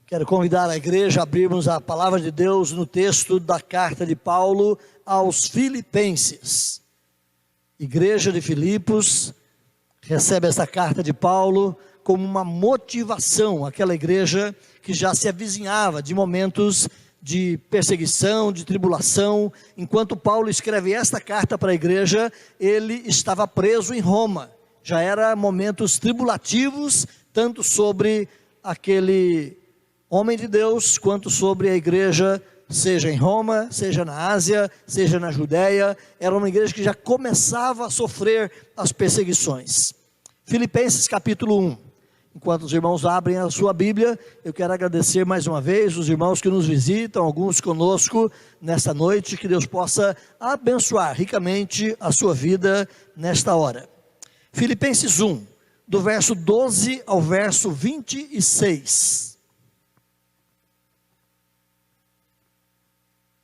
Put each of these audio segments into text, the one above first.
Quero convidar a igreja a abrirmos a palavra de Deus no texto da carta de Paulo aos Filipenses. Igreja de Filipos recebe essa carta de Paulo como uma motivação, aquela igreja que já se avizinhava de momentos de perseguição, de tribulação. Enquanto Paulo escreve esta carta para a igreja, ele estava preso em Roma. Já era momentos tribulativos, tanto sobre aquele homem de Deus, quanto sobre a igreja, seja em Roma, seja na Ásia, seja na Judéia. Era uma igreja que já começava a sofrer as perseguições. Filipenses capítulo 1. Enquanto os irmãos abrem a sua Bíblia, eu quero agradecer mais uma vez os irmãos que nos visitam, alguns conosco nesta noite. Que Deus possa abençoar ricamente a sua vida nesta hora. Filipenses 1, do verso 12 ao verso 26.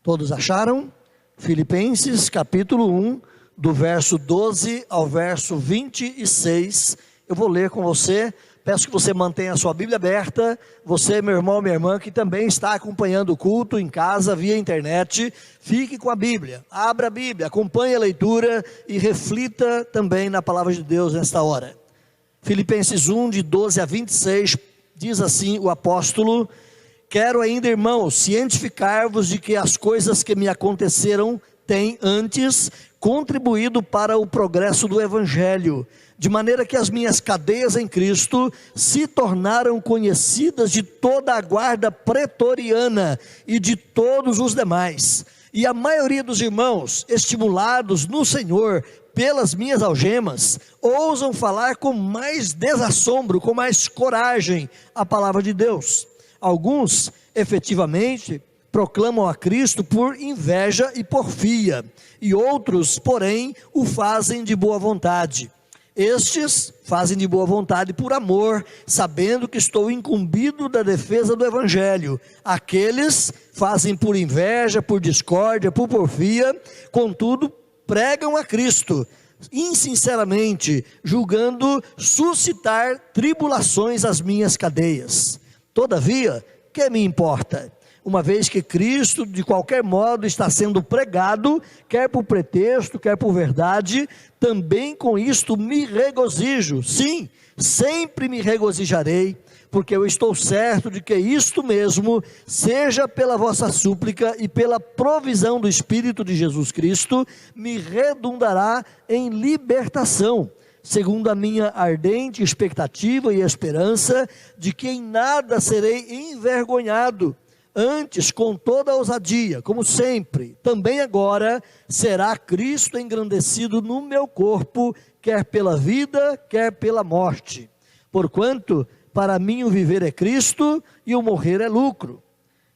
Todos acharam? Filipenses capítulo 1, do verso 12 ao verso 26. Eu vou ler com você. Peço que você mantenha a sua Bíblia aberta. Você, meu irmão, minha irmã, que também está acompanhando o culto em casa, via internet, fique com a Bíblia. Abra a Bíblia, acompanhe a leitura e reflita também na palavra de Deus nesta hora. Filipenses 1, de 12 a 26, diz assim o apóstolo: quero ainda, irmãos, cientificar-vos de que as coisas que me aconteceram têm antes contribuído para o progresso do Evangelho, de maneira que as minhas cadeias em Cristo se tornaram conhecidas de toda a guarda pretoriana e de todos os demais. E a maioria dos irmãos, estimulados no Senhor pelas minhas algemas, ousam falar com mais desassombro, com mais coragem a palavra de Deus. Alguns, efetivamente, proclamam a Cristo por inveja e porfia, e outros, porém, o fazem de boa vontade. Estes fazem de boa vontade por amor, sabendo que estou incumbido da defesa do Evangelho. Aqueles fazem por inveja, por discórdia, por porfia, contudo, pregam a Cristo insinceramente, julgando suscitar tribulações às minhas cadeias. Todavia, que me importa? Uma vez que Cristo, de qualquer modo, está sendo pregado, quer por pretexto, quer por verdade, também com isto me regozijo. Sim, sempre me regozijarei, porque eu estou certo de que isto mesmo, seja pela vossa súplica e pela provisão do Espírito de Jesus Cristo, me redundará em libertação, segundo a minha ardente expectativa e esperança de que em nada serei envergonhado. Antes, com toda a ousadia, como sempre, também agora, será Cristo engrandecido no meu corpo, quer pela vida, quer pela morte. Porquanto, para mim o viver é Cristo e o morrer é lucro.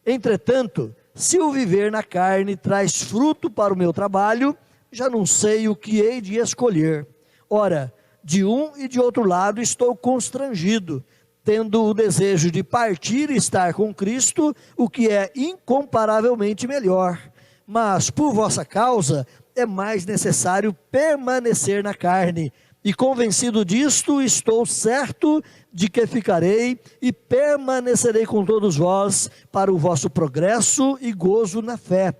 Entretanto, se o viver na carne traz fruto para o meu trabalho, já não sei o que hei de escolher. Ora, de um e de outro lado estou constrangido, tendo o desejo de partir e estar com Cristo, o que é incomparavelmente melhor. Mas, por vossa causa, é mais necessário permanecer na carne. E convencido disto, estou certo de que ficarei e permanecerei com todos vós para o vosso progresso e gozo na fé,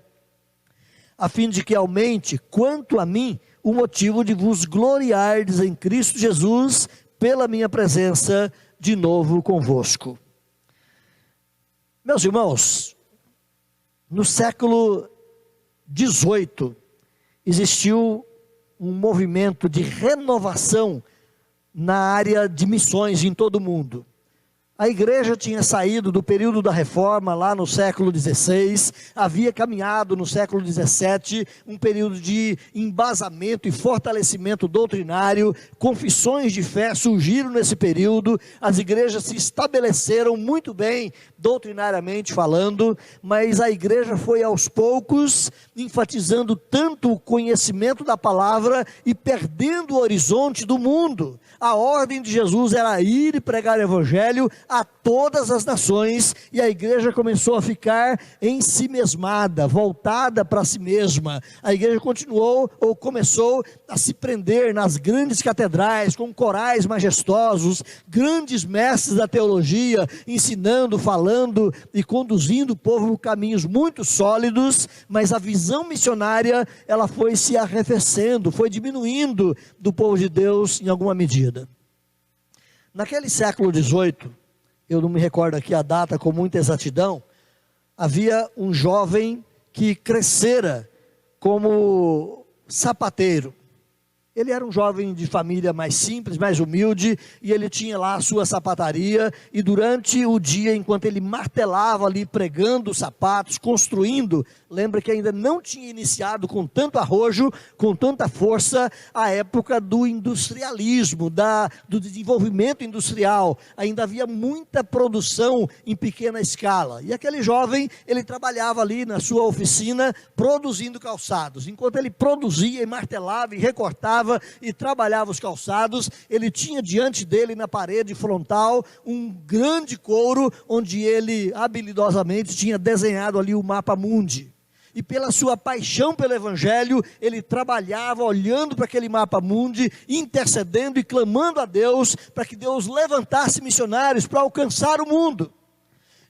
a fim de que aumente, quanto a mim, o motivo de vos gloriardes em Cristo Jesus, pela minha presença de novo convosco. Meus irmãos, no século XVIII, existiu um movimento de renovação na área de missões em todo o mundo. A igreja tinha saído do período da reforma lá no século XVI, havia caminhado no século XVII, um período de embasamento e fortalecimento doutrinário, confissões de fé surgiram nesse período, as igrejas se estabeleceram muito bem, doutrinariamente falando, mas a igreja foi aos poucos, enfatizando tanto o conhecimento da palavra e perdendo o horizonte do mundo. A ordem de Jesus era ir e pregar o evangelho a todas as nações, e a igreja começou a ficar ensimesmada, voltada para si mesma. A igreja continuou, ou começou a se prender nas grandes catedrais, com corais majestosos, grandes mestres da teologia, ensinando, falando e conduzindo o povo por caminhos muito sólidos, mas a visão missionária, ela foi se arrefecendo, foi diminuindo do povo de Deus em alguma medida. Naquele século XVIII, eu não me recordo aqui a data com muita exatidão, havia um jovem que crescera como sapateiro. Ele era um jovem de família mais simples, mais humilde, e ele tinha lá a sua sapataria, e durante o dia, enquanto ele martelava ali, pregando os sapatos, construindo, lembra que ainda não tinha iniciado com tanto arrojo, com tanta força, a época do industrialismo, do desenvolvimento industrial, ainda havia muita produção em pequena escala, e aquele jovem, ele trabalhava ali na sua oficina, produzindo calçados. Enquanto ele produzia e martelava e recortava, e trabalhava os calçados, ele tinha diante dele na parede frontal um grande couro, onde ele habilidosamente tinha desenhado ali o mapa mundi, e pela sua paixão pelo evangelho, ele trabalhava olhando para aquele mapa mundi, intercedendo e clamando a Deus, para que Deus levantasse missionários para alcançar o mundo.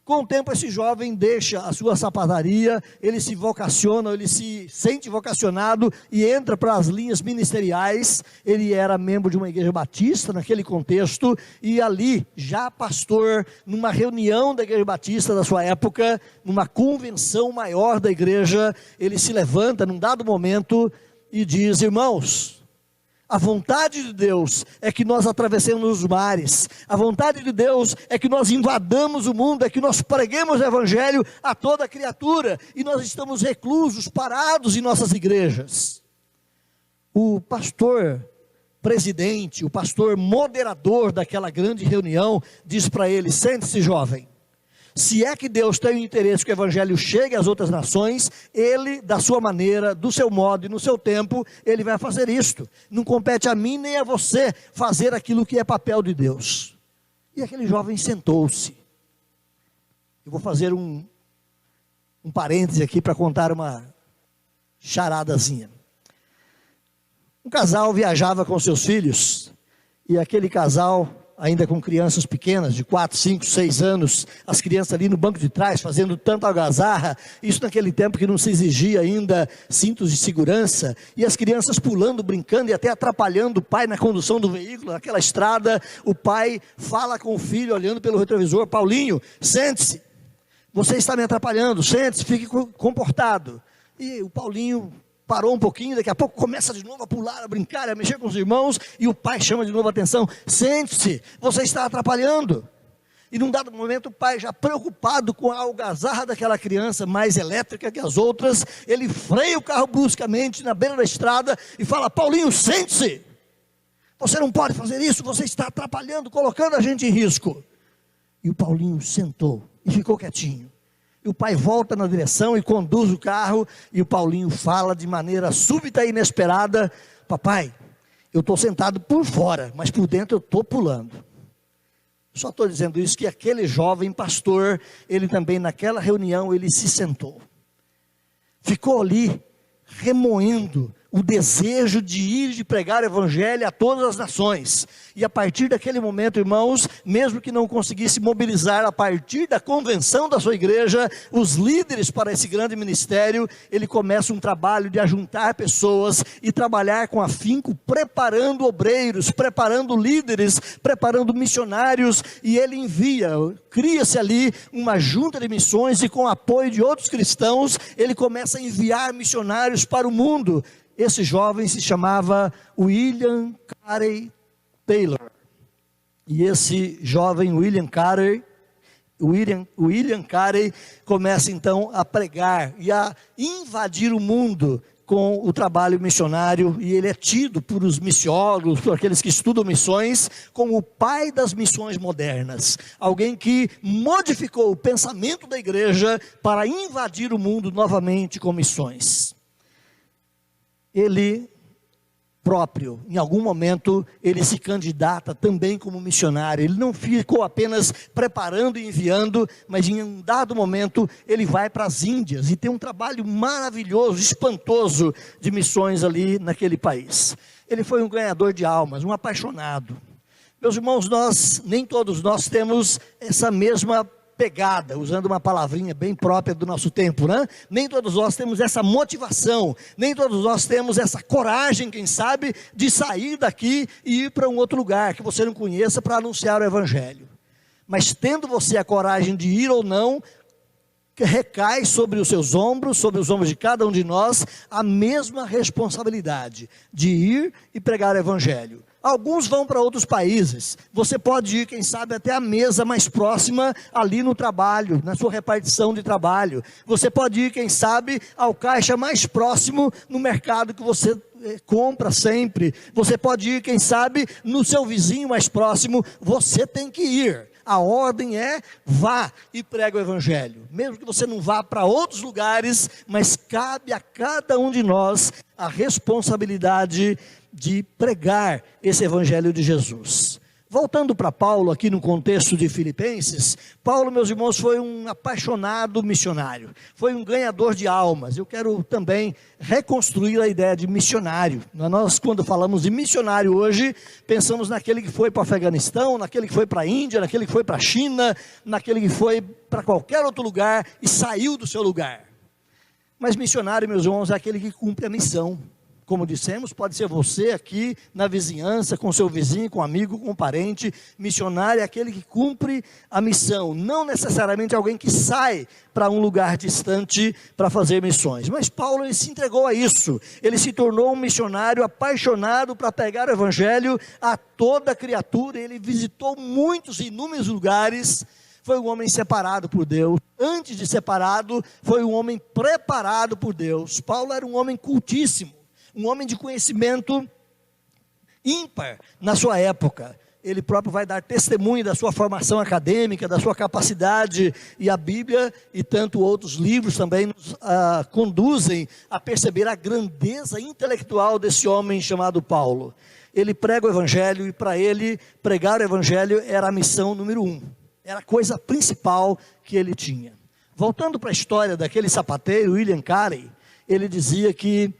Com o tempo esse jovem deixa a sua sapataria, ele se vocaciona, ele se sente vocacionado e entra para as linhas ministeriais. Ele era membro de uma igreja batista naquele contexto, e ali, já pastor, numa reunião da igreja batista da sua época, numa convenção maior da igreja, ele se levanta num dado momento e diz: irmãos, a vontade de Deus é que nós atravessemos os mares, a vontade de Deus é que nós invadamos o mundo, é que nós preguemos o evangelho a toda criatura, e nós estamos reclusos, parados em nossas igrejas. O pastor presidente, o pastor moderador daquela grande reunião, diz para ele: sente-se, jovem. Se é que Deus tem o interesse que o evangelho chegue às outras nações, ele, da sua maneira, do seu modo e no seu tempo, ele vai fazer isto. Não compete a mim nem a você fazer aquilo que é papel de Deus. E aquele jovem sentou-se. Eu vou fazer um parêntese aqui para contar uma charadazinha. Um casal viajava com seus filhos, e aquele casal, ainda com crianças pequenas, de 4, 5, 6 anos, as crianças ali no banco de trás, fazendo tanta algazarra, isso naquele tempo que não se exigia ainda cintos de segurança, e as crianças pulando, brincando e até atrapalhando o pai na condução do veículo, naquela estrada. O pai fala com o filho, olhando pelo retrovisor: Paulinho, sente-se, você está me atrapalhando, sente-se, fique comportado. E o Paulinho parou um pouquinho, daqui a pouco começa de novo a pular, a brincar, a mexer com os irmãos, e o pai chama de novo a atenção: sente-se, você está atrapalhando. E num dado momento o pai, já preocupado com a algazarra daquela criança, mais elétrica que as outras, ele freia o carro bruscamente na beira da estrada e fala: Paulinho, sente-se, você não pode fazer isso, você está atrapalhando, colocando a gente em risco. E o Paulinho sentou e ficou quietinho. E o pai volta na direção e conduz o carro, e o Paulinho fala de maneira súbita e inesperada: papai, eu estou sentado por fora, mas por dentro eu estou pulando. Só estou dizendo isso, que aquele jovem pastor, ele também naquela reunião, ele se sentou. Ficou ali, remoendo o desejo de ir, de pregar o evangelho a todas as nações. E a partir daquele momento, irmãos, mesmo que não conseguisse mobilizar a partir da convenção da sua igreja, os líderes para esse grande ministério, ele começa um trabalho de ajuntar pessoas e trabalhar com afinco, preparando obreiros, preparando líderes, preparando missionários, e ele envia, cria-se ali uma junta de missões, e com o apoio de outros cristãos, ele começa a enviar missionários para o mundo. Esse jovem se chamava William Carey Taylor, e esse jovem William Carey começa então a pregar e a invadir o mundo com o trabalho missionário, e ele é tido por os missiólogos, por aqueles que estudam missões, como o pai das missões modernas, alguém que modificou o pensamento da igreja para invadir o mundo novamente com missões. Ele próprio, em algum momento, ele se candidata também como missionário. Ele não ficou apenas preparando e enviando, mas em um dado momento, ele vai para as Índias e tem um trabalho maravilhoso, espantoso de missões ali naquele país. Ele foi um ganhador de almas, um apaixonado. Meus irmãos, nem todos nós temos essa mesma pegada, usando uma palavrinha bem própria do nosso tempo, né? Nem todos nós temos essa motivação, nem todos nós temos essa coragem, quem sabe, de sair daqui e ir para um outro lugar que você não conheça para anunciar o Evangelho. Mas tendo você a coragem de ir ou não, recai sobre os seus ombros, sobre os ombros de cada um de nós, a mesma responsabilidade de ir e pregar o Evangelho. Alguns vão para outros países, você pode ir, quem sabe, até a mesa mais próxima ali no trabalho, na sua repartição de trabalho. Você pode ir, quem sabe, ao caixa mais próximo no mercado que você compra sempre. Você pode ir, quem sabe, no seu vizinho mais próximo. Você tem que ir. A ordem é: vá e pregue o Evangelho. Mesmo que você não vá para outros lugares, mas cabe a cada um de nós a responsabilidade de pregar esse Evangelho de Jesus. Voltando para Paulo, aqui no contexto de Filipenses, Paulo, meus irmãos, foi um apaixonado missionário, foi um ganhador de almas. Eu quero também reconstruir a ideia de missionário. Nós, quando falamos de missionário hoje, pensamos naquele que foi para o Afeganistão, naquele que foi para a Índia, naquele que foi para a China, naquele que foi para qualquer outro lugar e saiu do seu lugar. Mas missionário, meus irmãos, é aquele que cumpre a missão. Como dissemos, pode ser você aqui na vizinhança, com seu vizinho, com um amigo, com um parente. Missionário é aquele que cumpre a missão, não necessariamente alguém que sai para um lugar distante para fazer missões. Mas Paulo, ele se entregou a isso, ele se tornou um missionário apaixonado para pregar o Evangelho a toda criatura. Ele visitou muitos, inúmeros lugares. Foi um homem separado por Deus. Antes de separado, foi um homem preparado por Deus. Paulo era um homem cultíssimo, um homem de conhecimento ímpar na sua época. Ele próprio vai dar testemunho da sua formação acadêmica, da sua capacidade, e a Bíblia e tanto outros livros também nos conduzem a perceber a grandeza intelectual desse homem chamado Paulo. Ele prega o Evangelho, e para ele, pregar o Evangelho era a missão número 1, era a coisa principal que ele tinha. Voltando para a história daquele sapateiro, William Carey, ele dizia que: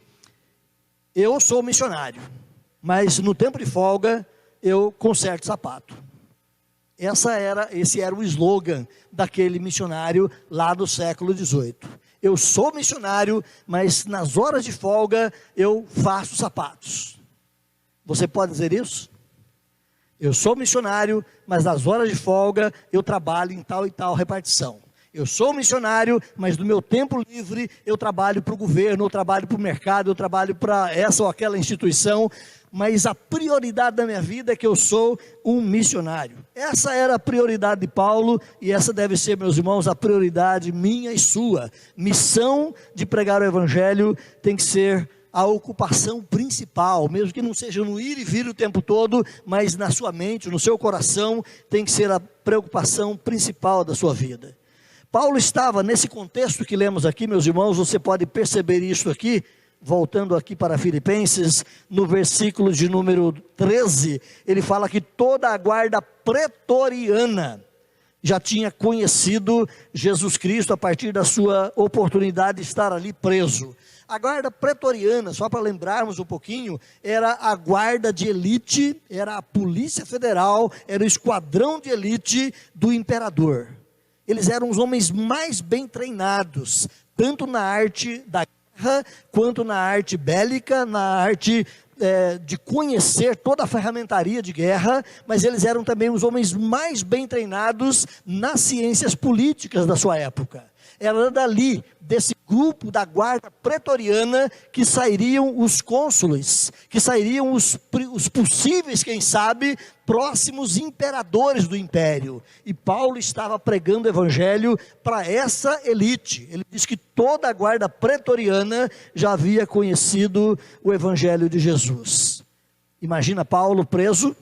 eu sou missionário, mas no tempo de folga eu conserto sapato. Esse era o slogan daquele missionário lá do século XVIII. Eu sou missionário, mas nas horas de folga eu faço sapatos. Você pode dizer isso? Eu sou missionário, mas nas horas de folga eu trabalho em tal e tal repartição. Eu sou missionário, mas no meu tempo livre eu trabalho para o governo, eu trabalho para o mercado, eu trabalho para essa ou aquela instituição, mas a prioridade da minha vida é que eu sou um missionário. Essa era a prioridade de Paulo, e essa deve ser, meus irmãos, a prioridade minha e sua. Missão de pregar o Evangelho tem que ser a ocupação principal, mesmo que não seja no ir e vir o tempo todo, mas na sua mente, no seu coração, tem que ser a preocupação principal da sua vida. Paulo estava nesse contexto que lemos aqui, meus irmãos. Você pode perceber isso aqui, voltando aqui para Filipenses, no versículo de número 13, ele fala que toda a guarda pretoriana já tinha conhecido Jesus Cristo a partir da sua oportunidade de estar ali preso. A guarda pretoriana, só para lembrarmos um pouquinho, era a guarda de elite, era a polícia federal, era o esquadrão de elite do imperador. Eles eram os homens mais bem treinados, tanto na arte da guerra, quanto na arte bélica, na arte de conhecer toda a ferramentaria de guerra, mas eles eram também os homens mais bem treinados nas ciências políticas da sua época. Era dali, desse grupo da guarda pretoriana, que sairiam os cônsules, que sairiam os possíveis, quem sabe, próximos imperadores do império. E Paulo estava pregando o Evangelho para essa elite. Ele diz que toda a guarda pretoriana já havia conhecido o Evangelho de Jesus. Imagina Paulo preso,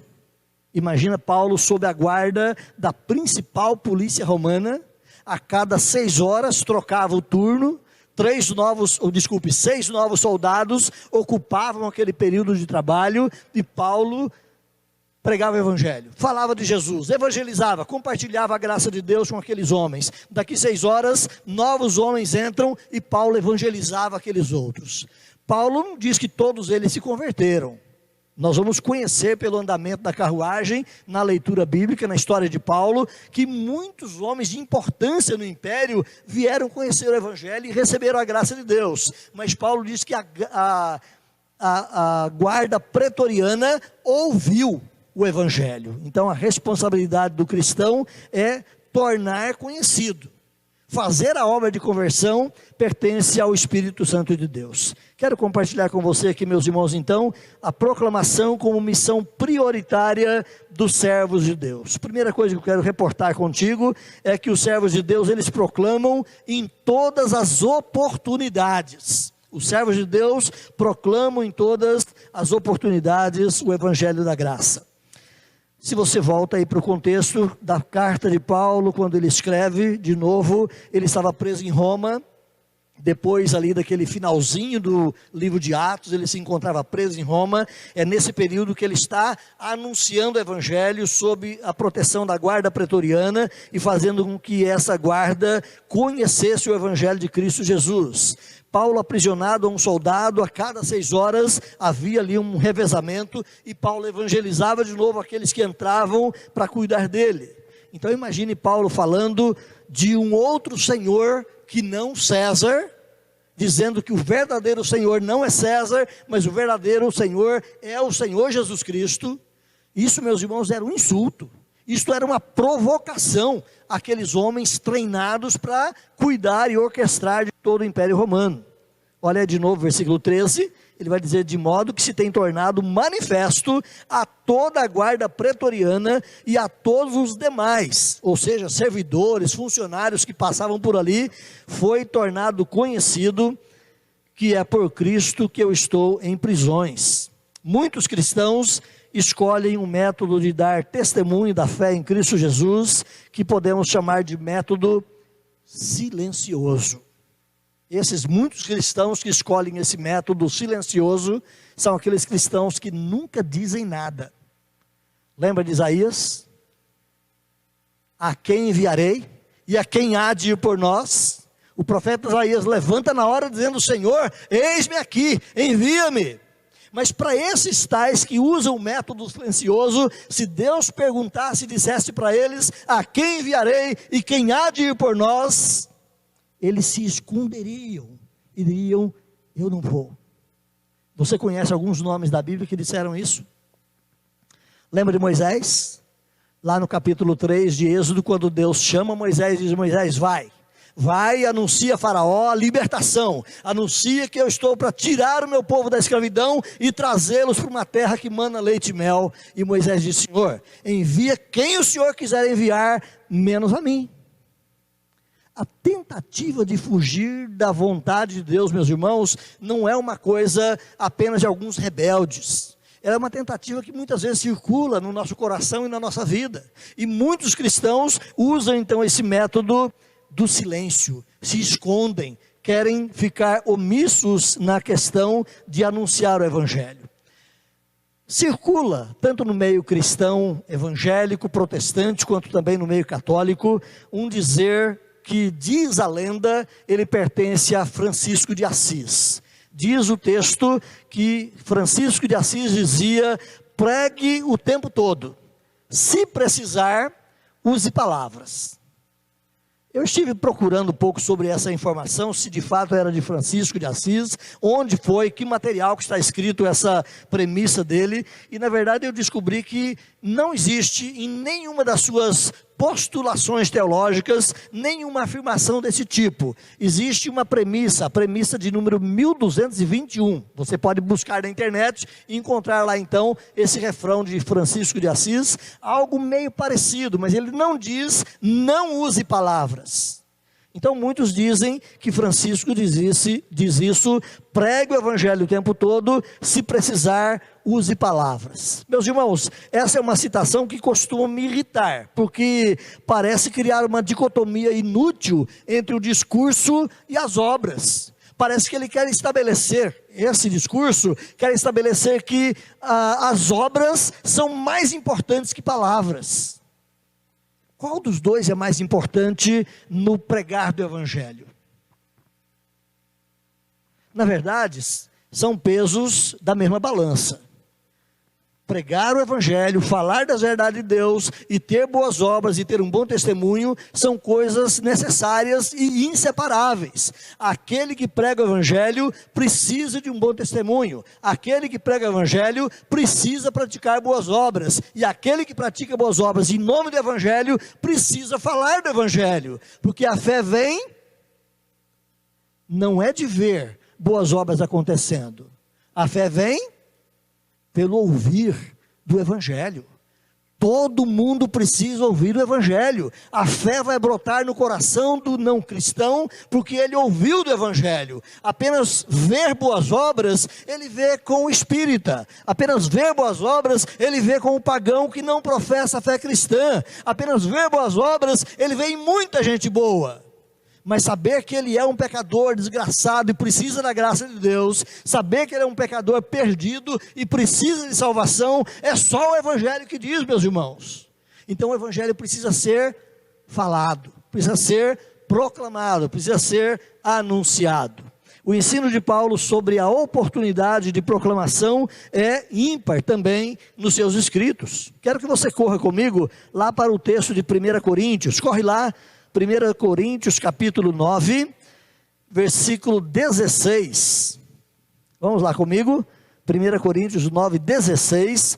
imagina Paulo sob a guarda da principal polícia romana. A cada 6 horas trocava o turno, 6 novos soldados ocupavam aquele período de trabalho, e Paulo pregava o evangelho, falava de Jesus, evangelizava, compartilhava a graça de Deus com aqueles homens. Daqui 6 horas, novos homens entram e Paulo evangelizava aqueles outros. Paulo não diz que todos eles se converteram. Nós vamos conhecer pelo andamento da carruagem, na leitura bíblica, na história de Paulo, que muitos homens de importância no império vieram conhecer o evangelho e receberam a graça de Deus. Mas Paulo diz que a guarda pretoriana ouviu o evangelho. Então a responsabilidade do cristão é tornar conhecido. Fazer a obra de conversão pertence ao Espírito Santo de Deus. Quero compartilhar com você aqui, meus irmãos, então, a proclamação como missão prioritária dos servos de Deus. Primeira coisa que eu quero reportar contigo é que os servos de Deus, eles proclamam em todas as oportunidades. Os servos de Deus proclamam em todas as oportunidades o Evangelho da Graça. Se você volta aí para o contexto da carta de Paulo, quando ele escreve, de novo, ele estava preso em Roma, depois ali daquele finalzinho do livro de Atos, ele se encontrava preso em Roma. É nesse período que ele está anunciando o evangelho sob a proteção da guarda pretoriana e fazendo com que essa guarda conhecesse o evangelho de Cristo Jesus. Paulo aprisionado a um soldado, a cada 6 horas havia ali um revezamento, e Paulo evangelizava de novo aqueles que entravam para cuidar dele. Então imagine Paulo falando de um outro Senhor que não César, dizendo que o verdadeiro Senhor não é César, mas o verdadeiro Senhor é o Senhor Jesus Cristo. Isso, meus irmãos, era um insulto. Isto era uma provocação àqueles homens treinados para cuidar e orquestrar de todo o Império Romano. Olha de novo o versículo 13, ele vai dizer: de modo que se tem tornado manifesto a toda a guarda pretoriana e a todos os demais, ou seja, servidores, funcionários que passavam por ali, foi tornado conhecido que é por Cristo que eu estou em prisões. Muitos cristãos escolhem um método de dar testemunho da fé em Cristo Jesus, que podemos chamar de método silencioso. Esses muitos cristãos que escolhem esse método silencioso, são aqueles cristãos que nunca dizem nada. Lembra de Isaías? A quem enviarei? E a quem há de ir por nós? O profeta Isaías levanta na hora dizendo: Senhor, eis-me aqui, envia-me. Mas para esses tais que usam o método silencioso, se Deus perguntasse e dissesse para eles: a quem enviarei e quem há de ir por nós? Eles se esconderiam e diriam: eu não vou. Você conhece alguns nomes da Bíblia que disseram isso? Lembra de Moisés? Lá no capítulo 3 de Êxodo, quando Deus chama Moisés e diz: Moisés, vai e anuncia a Faraó a libertação, anuncia que eu estou para tirar o meu povo da escravidão e trazê-los para uma terra que mana leite e mel. E Moisés disse: Senhor, envia quem o Senhor quiser enviar, menos a mim. A tentativa de fugir da vontade de Deus, meus irmãos, não é uma coisa apenas de alguns rebeldes. Ela é uma tentativa que muitas vezes circula no nosso coração e na nossa vida. E muitos cristãos usam então esse método do silêncio, se escondem, querem ficar omissos na questão de anunciar o evangelho. Circula, tanto no meio cristão, evangélico, protestante, quanto também no meio católico, um dizer que, diz a lenda, ele pertence a Francisco de Assis. Diz o texto que Francisco de Assis dizia: pregue o tempo todo, se precisar, use palavras. Eu estive procurando um pouco sobre essa informação, se de fato era de Francisco de Assis, onde foi, que material que está escrito essa premissa dele, e na verdade eu descobri que não existe em nenhuma das suas postulações teológicas nenhuma afirmação desse tipo. Existe uma premissa, a premissa de número 1221, você pode buscar na internet e encontrar lá então esse refrão de Francisco de Assis, algo meio parecido, mas ele não diz: não use palavras. Então muitos dizem que Francisco diz isso: pregue o evangelho o tempo todo, se precisar, use palavras. Meus irmãos, essa é uma citação que costuma me irritar, porque parece criar uma dicotomia inútil entre o discurso e as obras. Parece que ele quer estabelecer, esse discurso quer estabelecer que as obras são mais importantes que palavras. Qual dos dois é mais importante no pregar do Evangelho? Na verdade, são pesos da mesma balança. Pregar o Evangelho, falar das verdades de Deus e ter boas obras e ter um bom testemunho são coisas necessárias e inseparáveis. Aquele que prega o Evangelho precisa de um bom testemunho. Aquele que prega o Evangelho precisa praticar boas obras. E aquele que pratica boas obras em nome do Evangelho precisa falar do Evangelho. Porque a fé vem, não é de ver boas obras acontecendo. A fé vem pelo ouvir do Evangelho. Todo mundo precisa ouvir o Evangelho. A fé vai brotar no coração do não cristão, porque ele ouviu do Evangelho. Apenas ver boas obras, ele vê com o espírita. Apenas ver boas obras, ele vê com o pagão que não professa a fé cristã. Apenas ver boas obras, ele vê em muita gente boa. Mas saber que ele é um pecador desgraçado e precisa da graça de Deus, saber que ele é um pecador perdido e precisa de salvação, é só o Evangelho que diz, meus irmãos. Então o Evangelho precisa ser falado, precisa ser proclamado, precisa ser anunciado. O ensino de Paulo sobre a oportunidade de proclamação é ímpar também nos seus escritos. Quero que você corra comigo lá para o texto de 1 Coríntios, corre lá, 1 Coríntios capítulo 9, versículo 16, vamos lá comigo, 1 Coríntios 9, 16,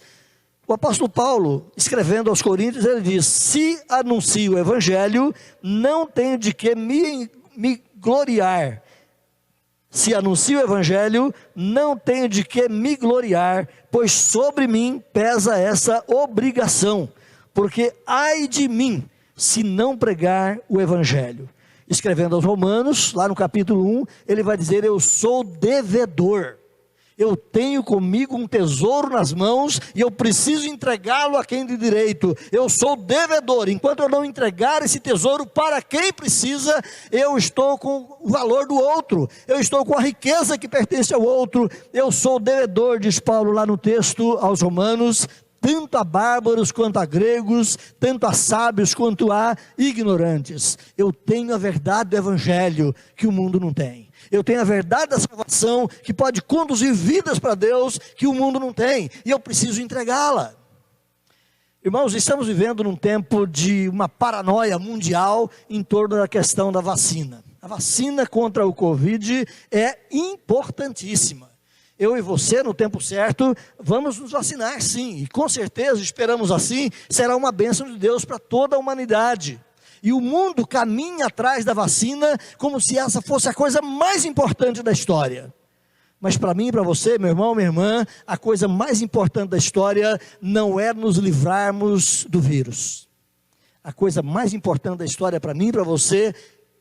o apóstolo Paulo, escrevendo aos Coríntios, ele diz: se anuncio o Evangelho, não tenho de que me gloriar. Se anuncio o Evangelho, não tenho de que me gloriar, pois sobre mim pesa essa obrigação, porque ai de mim, se não pregar o Evangelho. Escrevendo aos Romanos, lá no capítulo 1, ele vai dizer: eu sou devedor, eu tenho comigo um tesouro nas mãos, e eu preciso entregá-lo a quem de direito. Eu sou devedor, enquanto eu não entregar esse tesouro para quem precisa, eu estou com o valor do outro, eu estou com a riqueza que pertence ao outro. Eu sou devedor, diz Paulo lá no texto aos Romanos, tanto a bárbaros quanto a gregos, tanto a sábios quanto a ignorantes. Eu tenho a verdade do Evangelho que o mundo não tem. Eu tenho a verdade da salvação que pode conduzir vidas para Deus que o mundo não tem, e eu preciso entregá-la. Irmãos, estamos vivendo num tempo de uma paranoia mundial em torno da questão da vacina. A vacina contra o Covid é importantíssima. Eu e você, no tempo certo, vamos nos vacinar sim, e com certeza, esperamos assim, será uma bênção de Deus para toda a humanidade. E o mundo caminha atrás da vacina como se essa fosse a coisa mais importante da história. Mas para mim e para você, meu irmão, minha irmã, a coisa mais importante da história não é nos livrarmos do vírus. A coisa mais importante da história para mim e para você,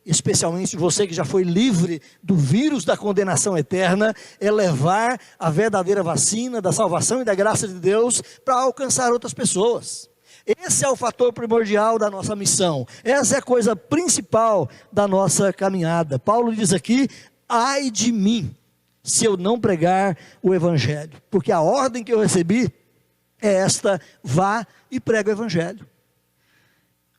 especialmente você que já foi livre do vírus da condenação eterna, é levar a verdadeira vacina da salvação e da graça de Deus para alcançar outras pessoas. Esse é o fator primordial da nossa missão, essa é a coisa principal da nossa caminhada. Paulo diz aqui: ai de mim, se eu não pregar o Evangelho, porque a ordem que eu recebi é esta: vá e prega o Evangelho.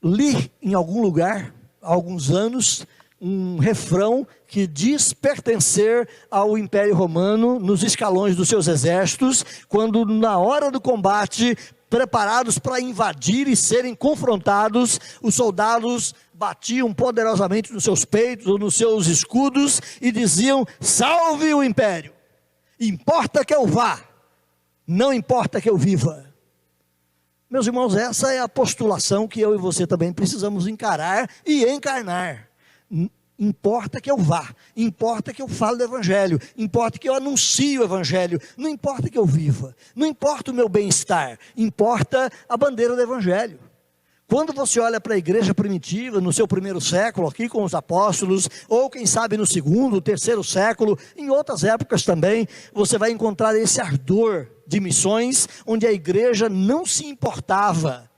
Li em algum lugar, há alguns anos, um refrão que diz pertencer ao Império Romano, nos escalões dos seus exércitos, quando na hora do combate, preparados para invadir e serem confrontados, os soldados batiam poderosamente nos seus peitos ou nos seus escudos e diziam: salve o Império, importa que eu vá, não importa que eu viva. Meus irmãos, essa é a postulação que eu e você também precisamos encarar e encarnar. Importa que eu vá, importa que eu fale do Evangelho, importa que eu anuncie o Evangelho, não importa que eu viva, não importa o meu bem-estar, importa a bandeira do Evangelho. Quando você olha para a igreja primitiva, no seu primeiro século, aqui com os apóstolos, ou quem sabe no segundo, terceiro século, em outras épocas também, você vai encontrar esse ardor de missões, onde a igreja não se importava.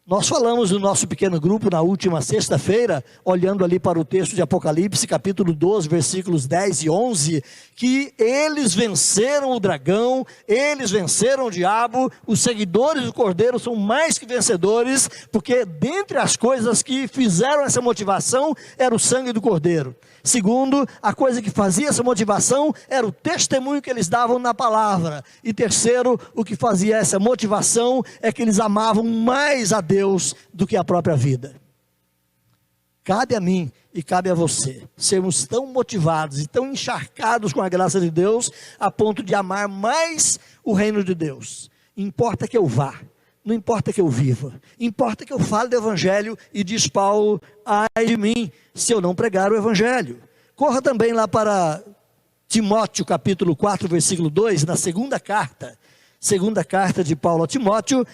Nós falamos no nosso pequeno grupo na última sexta-feira, olhando ali para o texto de Apocalipse, capítulo 12, versículos 10 e 11, que eles venceram o dragão, eles venceram o diabo, os seguidores do Cordeiro são mais que vencedores, porque dentre as coisas que fizeram essa motivação, era o sangue do Cordeiro. Segundo, a coisa que fazia essa motivação era o testemunho que eles davam na palavra. E terceiro, o que fazia essa motivação é que eles amavam mais a Deus do que a própria vida. Cabe a mim e cabe a você sermos tão motivados e tão encharcados com a graça de Deus a ponto de amar mais o reino de Deus. Importa que eu vá, não importa que eu viva, importa que eu fale do evangelho. E diz Paulo: ai de mim se eu não pregar o evangelho. Corra também lá para Timóteo capítulo 4 versículo 2, na segunda carta de Paulo a Timóteo,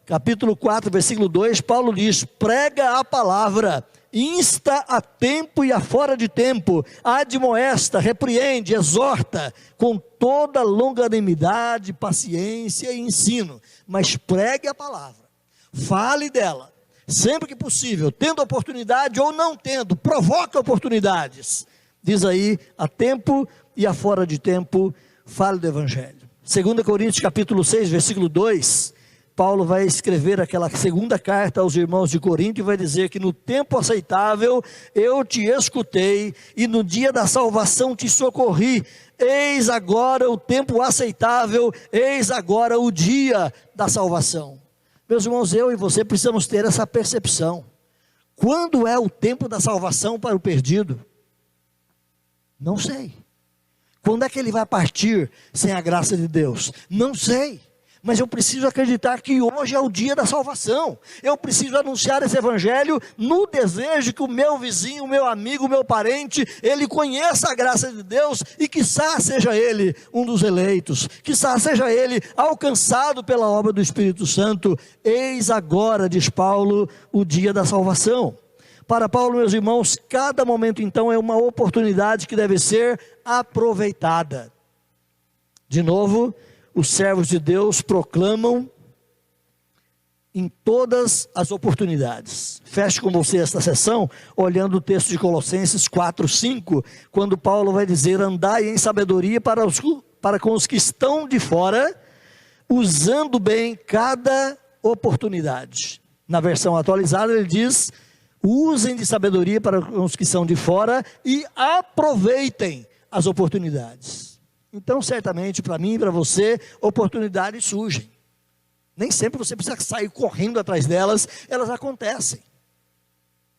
capítulo 4 versículo 2, Paulo diz: prega a palavra, insta a tempo e a fora de tempo, admoesta, repreende, exorta, com toda longanimidade, paciência e ensino. Mas pregue a palavra, fale dela, sempre que possível, tendo oportunidade ou não tendo, provoque oportunidades. Diz aí, a tempo e a fora de tempo, fale do evangelho. 2 Coríntios capítulo 6, versículo 2, Paulo vai escrever aquela segunda carta aos irmãos de Corinto e vai dizer que no tempo aceitável eu te escutei e no dia da salvação te socorri. Eis agora o tempo aceitável, eis agora o dia da salvação. Meus irmãos, eu e você precisamos ter essa percepção. Quando é o tempo da salvação para o perdido? Não sei. Quando é que ele vai partir sem a graça de Deus? Não sei. Mas eu preciso acreditar que hoje é o dia da salvação. Eu preciso anunciar esse evangelho no desejo que o meu vizinho, o meu amigo, o meu parente, ele conheça a graça de Deus e quiçá seja ele um dos eleitos, quiçá seja ele alcançado pela obra do Espírito Santo. Eis agora, diz Paulo, o dia da salvação. Para Paulo, meus irmãos, cada momento então é uma oportunidade que deve ser aproveitada. De novo, os servos de Deus proclamam em todas as oportunidades. Feche com você esta sessão, olhando o texto de Colossenses 4, 5, quando Paulo vai dizer: andai em sabedoria para com os que estão de fora, usando bem cada oportunidade. Na versão atualizada ele diz: usem de sabedoria para os que são de fora e aproveitem as oportunidades. Então, certamente, para mim e para você, oportunidades surgem. Nem sempre você precisa sair correndo atrás delas, elas acontecem.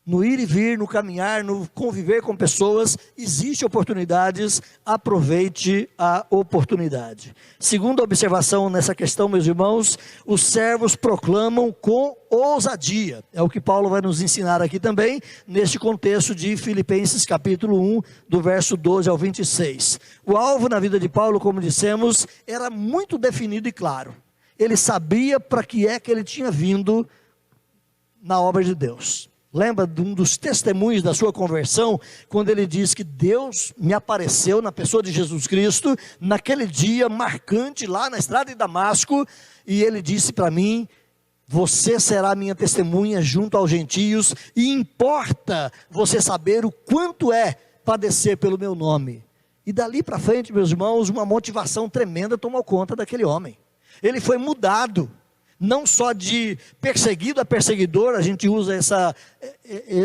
No ir e vir, no caminhar, no conviver com pessoas, existem oportunidades, aproveite a oportunidade. Segunda observação nessa questão, meus irmãos, os servos proclamam com ousadia. É o que Paulo vai nos ensinar aqui também, neste contexto de Filipenses capítulo 1, do verso 12 ao 26. O alvo na vida de Paulo, como dissemos, era muito definido e claro. Ele sabia para que é que ele tinha vindo na obra de Deus. Lembra de um dos testemunhos da sua conversão, quando ele diz que Deus me apareceu na pessoa de Jesus Cristo, naquele dia marcante lá na estrada de Damasco, e ele disse para mim: você será minha testemunha junto aos gentios, e importa você saber o quanto é padecer pelo meu nome. E dali para frente, meus irmãos, uma motivação tremenda tomou conta daquele homem. Ele foi mudado. Não só de perseguido a perseguidor, a gente usa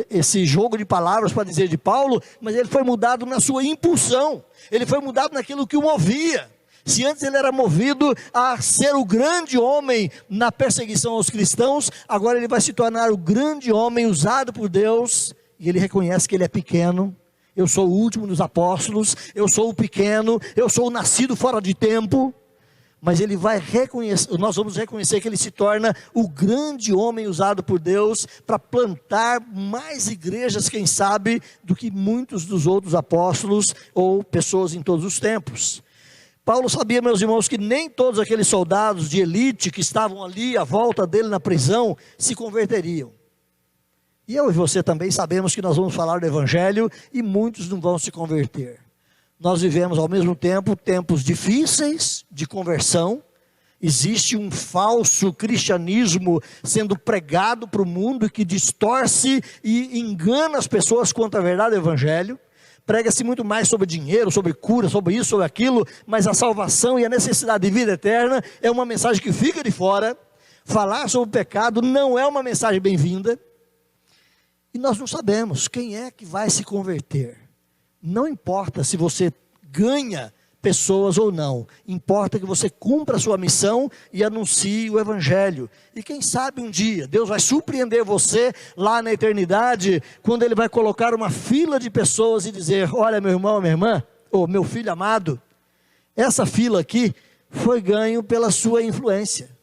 esse jogo de palavras para dizer de Paulo, mas ele foi mudado na sua impulsão, ele foi mudado naquilo que o movia. Se antes ele era movido a ser o grande homem na perseguição aos cristãos, agora ele vai se tornar o grande homem usado por Deus, e ele reconhece que ele é pequeno. Eu sou o último dos apóstolos, eu sou o pequeno, eu sou o nascido fora de tempo. Mas ele vai reconhecer, nós vamos reconhecer que ele se torna o grande homem usado por Deus para plantar mais igrejas, quem sabe, do que muitos dos outros apóstolos ou pessoas em todos os tempos. Paulo sabia, meus irmãos, que nem todos aqueles soldados de elite que estavam ali à volta dele na prisão se converteriam. E eu e você também sabemos que nós vamos falar do evangelho e muitos não vão se converter. Nós vivemos ao mesmo tempo tempos difíceis de conversão, Existe um falso cristianismo sendo pregado para o mundo que distorce e engana as pessoas quanto à verdade do evangelho. Prega-se muito mais sobre dinheiro, sobre cura, sobre isso, sobre aquilo, mas a salvação e a necessidade de vida eterna é uma mensagem que fica de fora. Falar sobre o pecado não é uma mensagem bem-vinda. E nós não sabemos quem é que vai se converter. Não importa se você ganha pessoas ou não, importa que você cumpra a sua missão e anuncie o evangelho. E quem sabe um dia Deus vai surpreender você lá na eternidade, quando Ele vai colocar uma fila de pessoas e dizer: olha, meu irmão, minha irmã, ou meu filho amado, essa fila aqui foi ganho pela sua influência.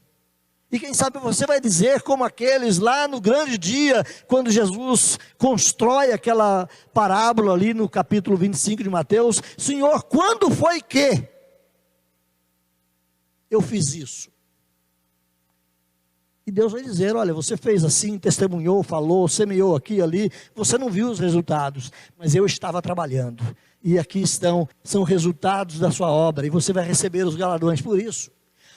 E quem sabe você vai dizer, como aqueles lá no grande dia, quando Jesus constrói aquela parábola ali no capítulo 25 de Mateus: Senhor, quando foi que eu fiz isso? E Deus vai dizer: olha, você fez assim, testemunhou, falou, semeou aqui e ali, você não viu os resultados, mas eu estava trabalhando, e aqui são resultados da sua obra, e você vai receber os galardões por isso.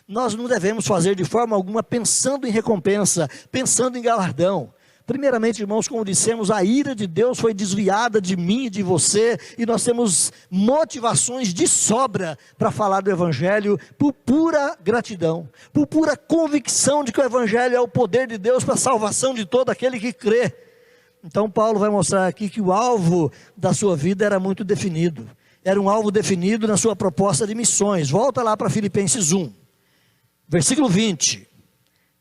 Nós não devemos fazer de forma alguma pensando em recompensa, pensando em galardão. Primeiramente, irmãos, como dissemos, a ira de Deus foi desviada de mim e de você, e nós temos motivações de sobra para falar do evangelho por pura gratidão, por pura convicção de que o evangelho é o poder de Deus para a salvação de todo aquele que crê. Então Paulo vai mostrar aqui que o alvo da sua vida era muito definido, era um alvo definido na sua proposta de missões. Volta lá para Filipenses 1. Versículo 20,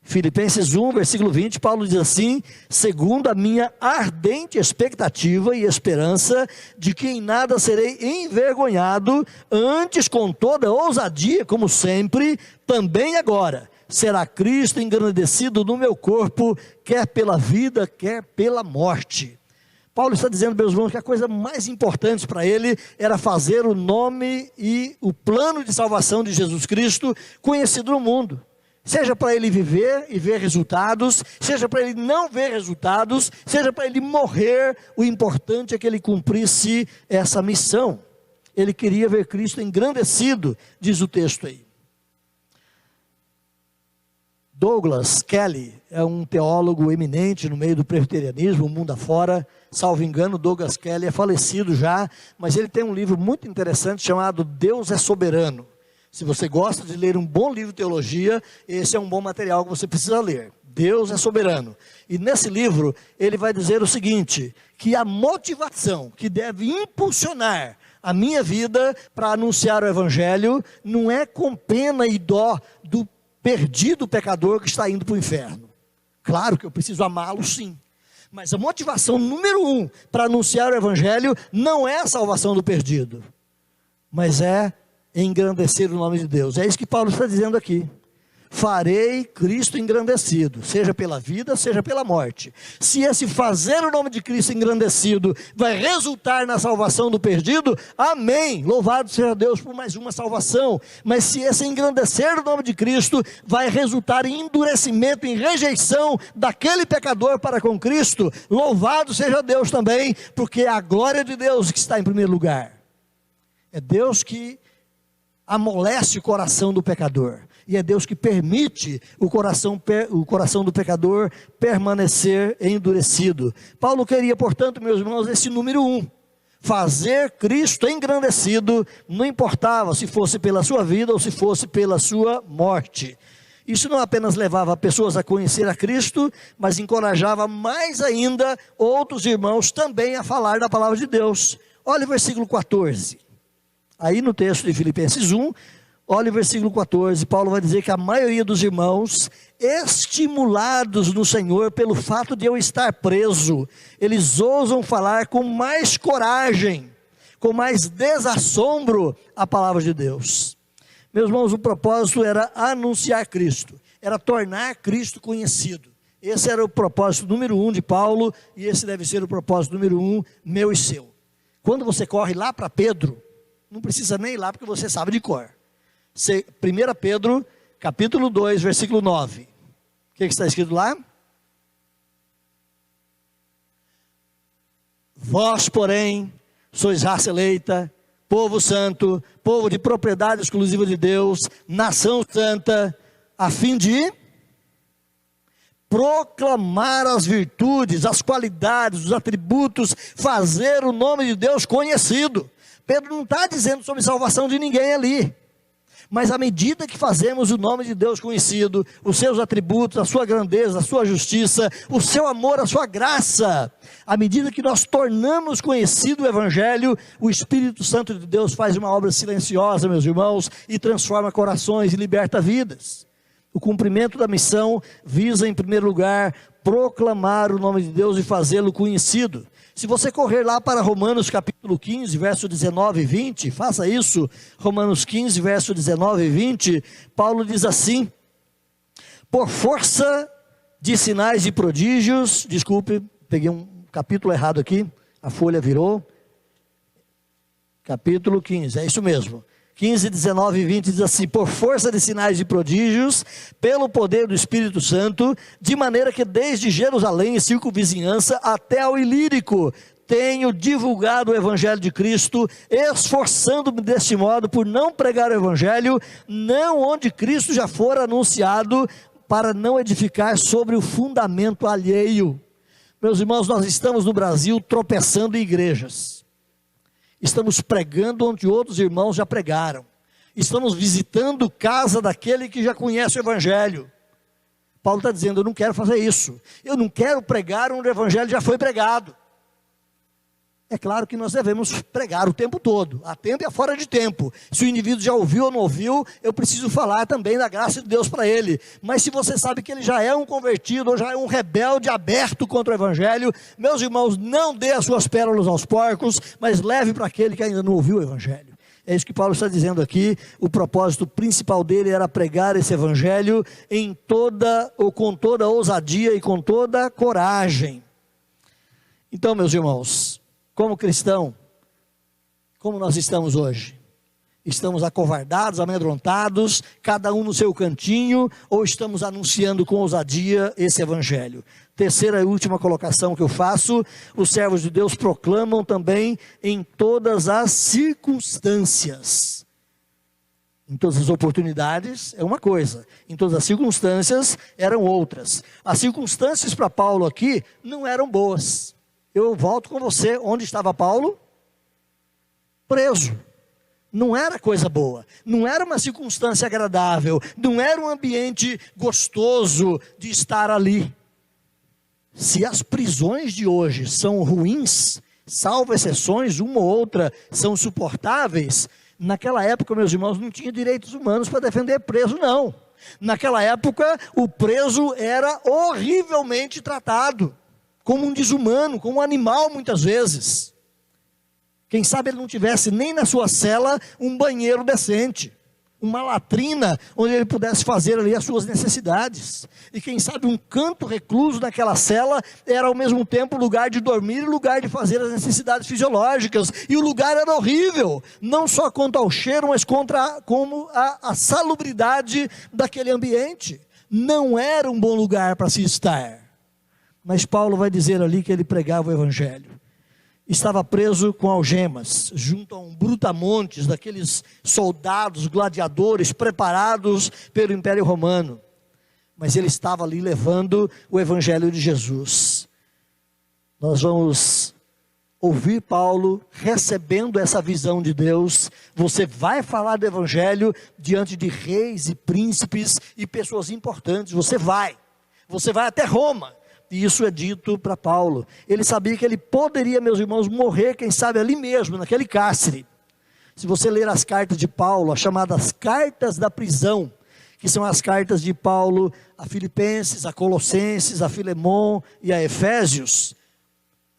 Filipenses 1, versículo 20, Paulo diz assim: segundo a minha ardente expectativa e esperança de que em nada serei envergonhado, antes com toda ousadia, como sempre, também agora, será Cristo engrandecido no meu corpo, quer pela vida, quer pela morte. Paulo está dizendo, meus irmãos, que a coisa mais importante para ele era fazer o nome e o plano de salvação de Jesus Cristo conhecido no mundo. Seja para ele viver e ver resultados, seja para ele não ver resultados, seja para ele morrer, o importante é que ele cumprisse essa missão. Ele queria ver Cristo engrandecido, diz o texto aí. Douglas Kelly é um teólogo eminente no meio do presbiterianismo, o mundo afora. Salvo engano, Douglas Kelly é falecido já, mas ele tem um livro muito interessante chamado Deus é Soberano. Se você gosta de ler um bom livro de teologia, esse é um bom material que você precisa ler. Deus é Soberano. E nesse livro ele vai dizer o seguinte, que a motivação que deve impulsionar a minha vida para anunciar o evangelho não é com pena e dó do perdido pecador que está indo para o inferno. Claro que eu preciso amá-lo, sim. Mas a motivação número 1 para anunciar o evangelho não é a salvação do perdido, mas é engrandecer o nome de Deus. É isso que Paulo está dizendo aqui. Farei Cristo engrandecido, seja pela vida, seja pela morte. Se esse fazer o nome de Cristo engrandecido vai resultar na salvação do perdido, amém, louvado seja Deus por mais uma salvação. Mas se esse engrandecer o nome de Cristo vai resultar em endurecimento, em rejeição daquele pecador para com Cristo, louvado seja Deus também, porque é a glória de Deus que está em primeiro lugar. É Deus que amolece o coração do pecador, e é Deus que permite o coração do pecador permanecer endurecido. Paulo queria, portanto, meus irmãos, esse número 1, fazer Cristo engrandecido, não importava se fosse pela sua vida ou se fosse pela sua morte. Isso não apenas levava pessoas a conhecer a Cristo, mas encorajava mais ainda outros irmãos também a falar da palavra de Deus. Olha o versículo 14, aí no texto de Filipenses 1, olha o versículo 14, Paulo vai dizer que a maioria dos irmãos, estimulados no Senhor pelo fato de eu estar preso, eles ousam falar com mais coragem, com mais desassombro a palavra de Deus. Meus irmãos, o propósito era anunciar Cristo, era tornar Cristo conhecido. Esse era o propósito número 1 de Paulo, e esse deve ser o propósito número 1 meu e seu. Quando você corre lá para Pedro, não precisa nem ir lá porque você sabe de cor. 1 Pedro, capítulo 2, versículo 9. O que está escrito lá? Vós, porém, sois raça eleita, povo santo, povo de propriedade exclusiva de Deus, nação santa, a fim de proclamar as virtudes, as qualidades, os atributos, fazer o nome de Deus conhecido. Pedro não está dizendo sobre salvação de ninguém ali, mas à medida que fazemos o nome de Deus conhecido, os seus atributos, a sua grandeza, a sua justiça, o seu amor, a sua graça, à medida que nós tornamos conhecido o Evangelho, o Espírito Santo de Deus faz uma obra silenciosa, meus irmãos, e transforma corações e liberta vidas. O cumprimento da missão visa, em primeiro lugar, proclamar o nome de Deus e fazê-lo conhecido. Se você correr lá para Romanos capítulo 15, verso 19 e 20, faça isso, Romanos 15, verso 19 e 20, Paulo diz assim: por força de sinais e prodígios, desculpe, peguei um capítulo errado aqui, a folha virou, capítulo 15, é isso mesmo. 15, 19 e 20 diz assim: por força de sinais e prodígios, pelo poder do Espírito Santo, de maneira que desde Jerusalém e circunvizinhança até ao Ilírico, tenho divulgado o Evangelho de Cristo, esforçando-me deste modo por não pregar o Evangelho, não onde Cristo já for anunciado, para não edificar sobre o fundamento alheio. Meus irmãos, nós estamos no Brasil tropeçando em igrejas. Estamos pregando onde outros irmãos já pregaram. Estamos visitando casa daquele que já conhece o Evangelho. Paulo está dizendo: eu não quero fazer isso. Eu não quero pregar onde o Evangelho já foi pregado. É claro que nós devemos pregar o tempo todo, a tempo e a fora de tempo. Se o indivíduo já ouviu ou não ouviu, eu preciso falar também da graça de Deus para ele. Mas se você sabe que ele já é um convertido, ou já é um rebelde aberto contra o Evangelho, meus irmãos, não dê as suas pérolas aos porcos, mas leve para aquele que ainda não ouviu o Evangelho. É isso que Paulo está dizendo aqui. O propósito principal dele era pregar esse Evangelho em toda, ou com toda ousadia e com toda coragem. Então, meus irmãos, como cristão, como nós estamos hoje? Estamos acovardados, amedrontados, cada um no seu cantinho, ou estamos anunciando com ousadia esse Evangelho? Terceira e última colocação que eu faço: os servos de Deus proclamam também em todas as circunstâncias. Em todas as oportunidades é uma coisa, em todas as circunstâncias eram outras. As circunstâncias para Paulo aqui não eram boas. Eu volto com você, onde estava Paulo? Preso. Não era coisa boa, não era uma circunstância agradável, não era um ambiente gostoso de estar ali. Se as prisões de hoje são ruins, salvo exceções, uma ou outra são suportáveis, naquela época, meus irmãos, não tinha direitos humanos para defender preso, não. Naquela época, o preso era horrivelmente tratado, como um desumano, como um animal muitas vezes. Quem sabe ele não tivesse nem na sua cela um banheiro decente, uma latrina onde ele pudesse fazer ali as suas necessidades. E quem sabe um canto recluso naquela cela era ao mesmo tempo lugar de dormir e lugar de fazer as necessidades fisiológicas. E o lugar era horrível, não só quanto ao cheiro, mas como a salubridade daquele ambiente. Não era um bom lugar para se estar. Mas Paulo vai dizer ali que ele pregava o Evangelho. Estava preso com algemas, junto a um brutamontes, daqueles soldados, gladiadores, preparados pelo Império Romano. Mas ele estava ali levando o Evangelho de Jesus. Nós vamos ouvir Paulo recebendo essa visão de Deus. Você vai falar do Evangelho diante de reis e príncipes e pessoas importantes. Você vai até Roma. E isso é dito para Paulo. Ele sabia que ele poderia, meus irmãos, morrer, quem sabe ali mesmo, naquele cárcere. Se você ler as cartas de Paulo, as chamadas cartas da prisão, que são as cartas de Paulo a Filipenses, a Colossenses, a Filemon e a Efésios,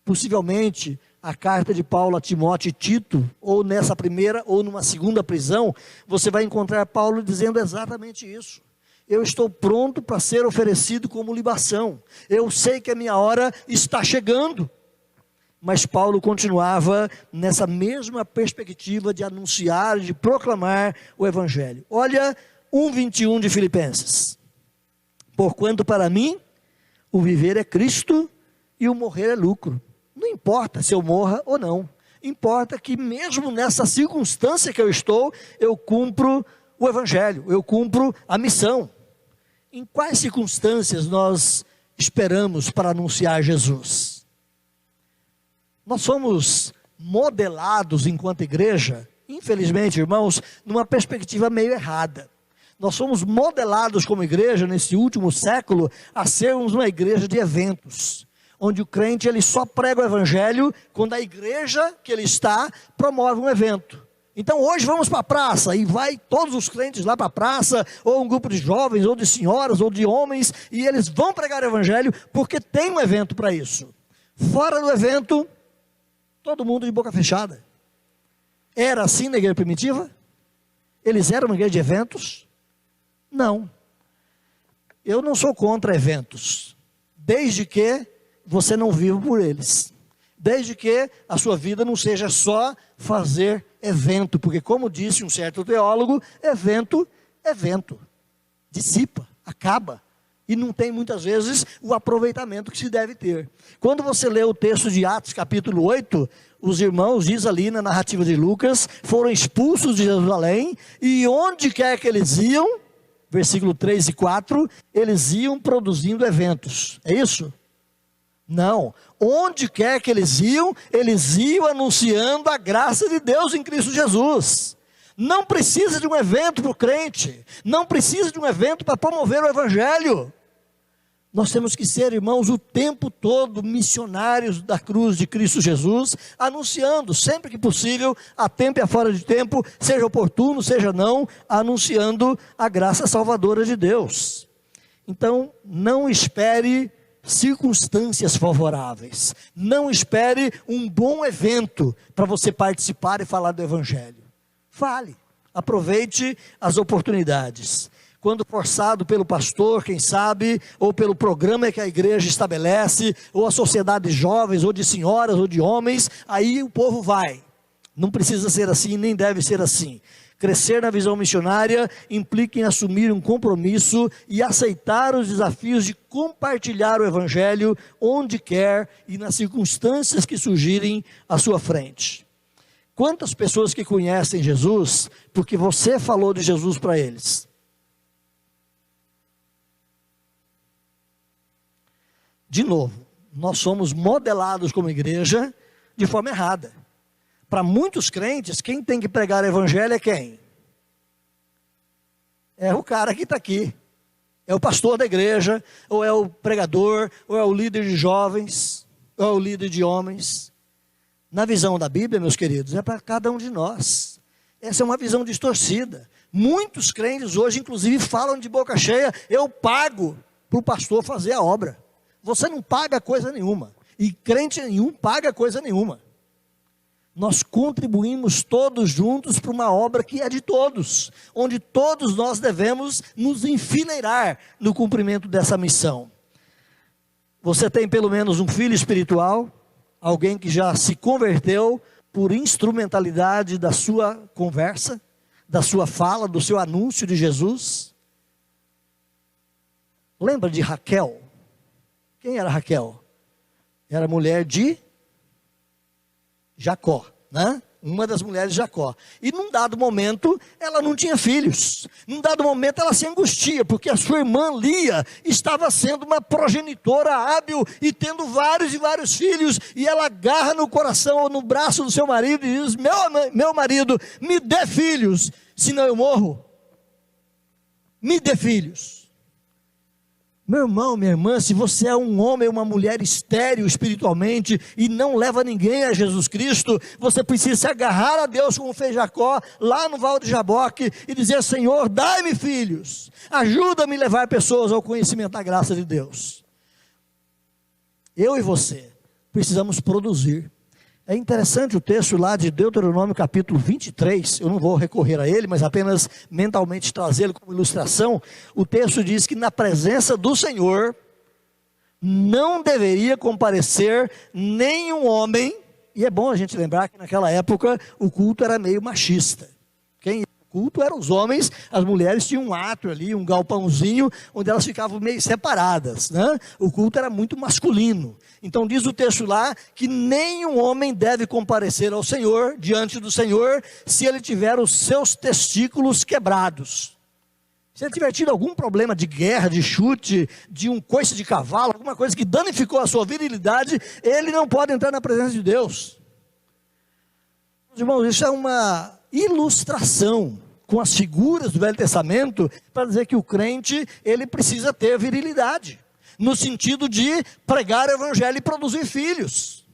possivelmente a carta de Paulo a Timóteo e Tito, ou nessa primeira ou numa segunda prisão, você vai encontrar Paulo dizendo exatamente isso. Eu estou pronto para ser oferecido como libação. Eu sei que a minha hora está chegando. Mas Paulo continuava nessa mesma perspectiva de anunciar, de proclamar o Evangelho. Olha 1:21 de Filipenses. Porquanto para mim o viver é Cristo e o morrer é lucro. Não importa se eu morra ou não. Importa que mesmo nessa circunstância que eu estou, eu cumpro o Evangelho, eu cumpro a missão. Em quais circunstâncias nós esperamos para anunciar Jesus? Nós somos modelados enquanto igreja, infelizmente, irmãos, numa perspectiva meio errada. Nós somos modelados como igreja, nesse último século, a sermos uma igreja de eventos, onde o crente ele só prega o evangelho quando a igreja que ele está promove um evento. Então hoje vamos para a praça, e vai todos os crentes lá para a praça, ou um grupo de jovens, ou de senhoras, ou de homens, e eles vão pregar o evangelho, porque tem um evento para isso. Fora do evento, todo mundo de boca fechada. Era assim na igreja primitiva? Eles eram uma igreja de eventos? Não. Eu não sou contra eventos, desde que você não viva por eles. Desde que a sua vida não seja só fazer evento, porque como disse um certo teólogo, evento, dissipa, acaba, e não tem muitas vezes o aproveitamento que se deve ter. Quando você lê o texto de Atos capítulo 8, os irmãos, diz ali na narrativa de Lucas, foram expulsos de Jerusalém, e onde quer que eles iam, versículo 3 e 4, eles iam produzindo eventos, é isso? Não, onde quer que eles iam anunciando a graça de Deus em Cristo Jesus. Não precisa de um evento para o crente, não precisa de um evento para promover o evangelho. Nós temos que ser, irmãos, o tempo todo missionários da cruz de Cristo Jesus, anunciando sempre que possível, a tempo e a fora de tempo, seja oportuno, seja não, anunciando a graça salvadora de Deus. Então, não espere circunstâncias favoráveis, não espere um bom evento para você participar e falar do evangelho. Fale, aproveite as oportunidades. Quando forçado pelo pastor, quem sabe, ou pelo programa que a igreja estabelece, ou a sociedade de jovens, ou de senhoras, ou de homens, aí o povo vai. Não precisa ser assim, nem deve ser assim. Crescer na visão missionária implica em assumir um compromisso e aceitar os desafios de compartilhar o evangelho onde quer e nas circunstâncias que surgirem à sua frente. Quantas pessoas que conhecem Jesus porque você falou de Jesus para eles? De novo, nós somos modelados como igreja de forma errada. Para muitos crentes, quem tem que pregar o evangelho é quem? É o cara que está aqui. É o pastor da igreja, ou é o pregador, ou é o líder de jovens, ou é o líder de homens. Na visão da Bíblia, meus queridos, é para cada um de nós. Essa é uma visão distorcida. Muitos crentes hoje, inclusive, falam de boca cheia, eu pago para o pastor fazer a obra. Você não paga coisa nenhuma, e crente nenhum paga coisa nenhuma. Nós contribuímos todos juntos para uma obra que é de todos, onde todos nós devemos nos enfileirar no cumprimento dessa missão. Você tem pelo menos um filho espiritual, alguém que já se converteu por instrumentalidade da sua conversa, da sua fala, do seu anúncio de Jesus? Lembra de Raquel? Quem era Raquel? Era mulher de Jacó, né? Uma das mulheres de Jacó. E num dado momento, ela não tinha filhos. Num dado momento, ela se angustia, porque a sua irmã Lia estava sendo uma progenitora hábil e tendo vários e vários filhos. E ela agarra no coração ou no braço do seu marido e diz: meu marido, me dê filhos, senão eu morro. Me dê filhos. Meu irmão, minha irmã, se você é um homem ou uma mulher estéril espiritualmente e não leva ninguém a Jesus Cristo, você precisa se agarrar a Deus como fez Jacó lá no Val de Jaboque e dizer: Senhor, dai-me filhos, ajuda-me a levar pessoas ao conhecimento da graça de Deus. Eu e você precisamos produzir. É interessante o texto lá de Deuteronômio capítulo 23, eu não vou recorrer a ele, mas apenas mentalmente trazê-lo como ilustração. O texto diz que na presença do Senhor não deveria comparecer nenhum homem, e é bom a gente lembrar que naquela época o culto era meio machista. Quem ia ao culto eram os homens, as mulheres tinham um átrio ali, um galpãozinho, onde elas ficavam meio separadas, né? O culto era muito masculino. Então diz o texto lá que nenhum homem deve comparecer ao Senhor, diante do Senhor, se ele tiver os seus testículos quebrados. Se ele tiver tido algum problema de guerra, de chute, de um coice de cavalo, alguma coisa que danificou a sua virilidade, ele não pode entrar na presença de Deus. Irmãos, isso é uma ilustração com as figuras do Velho Testamento para dizer que o crente, ele precisa ter virilidade, no sentido de pregar o evangelho e produzir filhos.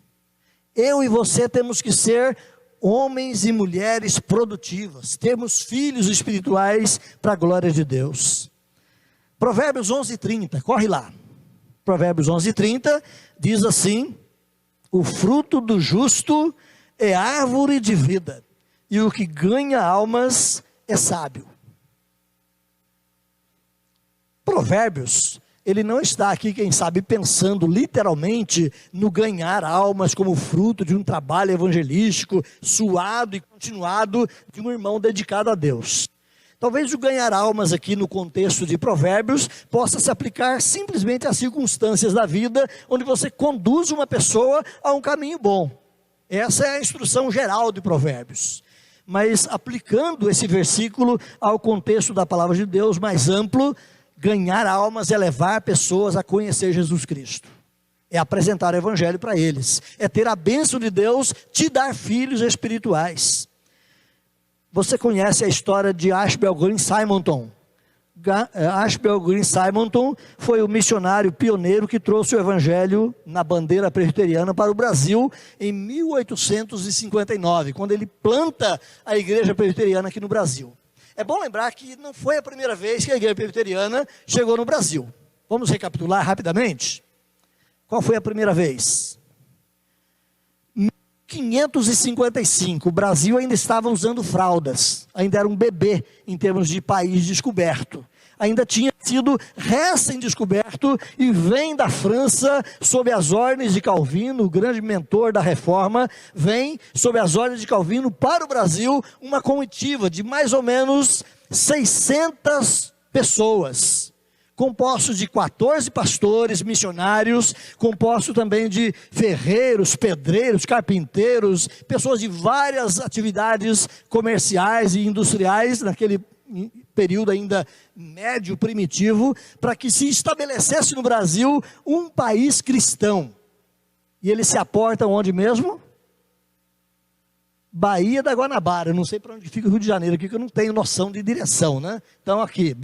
Eu e você temos que ser homens e mulheres produtivas, temos filhos espirituais para a glória de Deus. Provérbios 11:30, corre lá. Provérbios 11:30 diz assim: o fruto do justo é árvore de vida, e o que ganha almas é sábio. Provérbios, ele não está aqui, quem sabe, pensando literalmente no ganhar almas como fruto de um trabalho evangelístico, suado e continuado de um irmão dedicado a Deus. Talvez o ganhar almas aqui no contexto de Provérbios possa se aplicar simplesmente às circunstâncias da vida, onde você conduz uma pessoa a um caminho bom. Essa é a instrução geral de Provérbios. Mas aplicando esse versículo ao contexto da palavra de Deus mais amplo, ganhar almas é levar pessoas a conhecer Jesus Cristo, é apresentar o evangelho para eles, é ter a bênção de Deus, te dar filhos espirituais. Você conhece a história de Ashbel Green Simonton? Ashbel Green Simonton foi o missionário pioneiro que trouxe o evangelho na bandeira presbiteriana para o Brasil em 1859, quando ele planta a igreja presbiteriana aqui no Brasil. É bom lembrar que não foi a primeira vez que a igreja presbiteriana chegou no Brasil. Vamos recapitular rapidamente? Qual foi a primeira vez? 1555, o Brasil ainda estava usando fraldas, ainda era um bebê em termos de país descoberto. Ainda tinha sido recém-descoberto e vem da França, sob as ordens de Calvino, o grande mentor da reforma, vem sob as ordens de Calvino para o Brasil, uma comitiva de mais ou menos 600 pessoas, composto de 14 pastores, missionários, composto também de ferreiros, pedreiros, carpinteiros, pessoas de várias atividades comerciais e industriais, naquele período ainda médio, primitivo, para que se estabelecesse no Brasil um país cristão. E eles se aportam onde mesmo? Baía da Guanabara. Eu não sei para onde fica o Rio de Janeiro aqui, que eu não tenho noção de direção, né? Então aqui,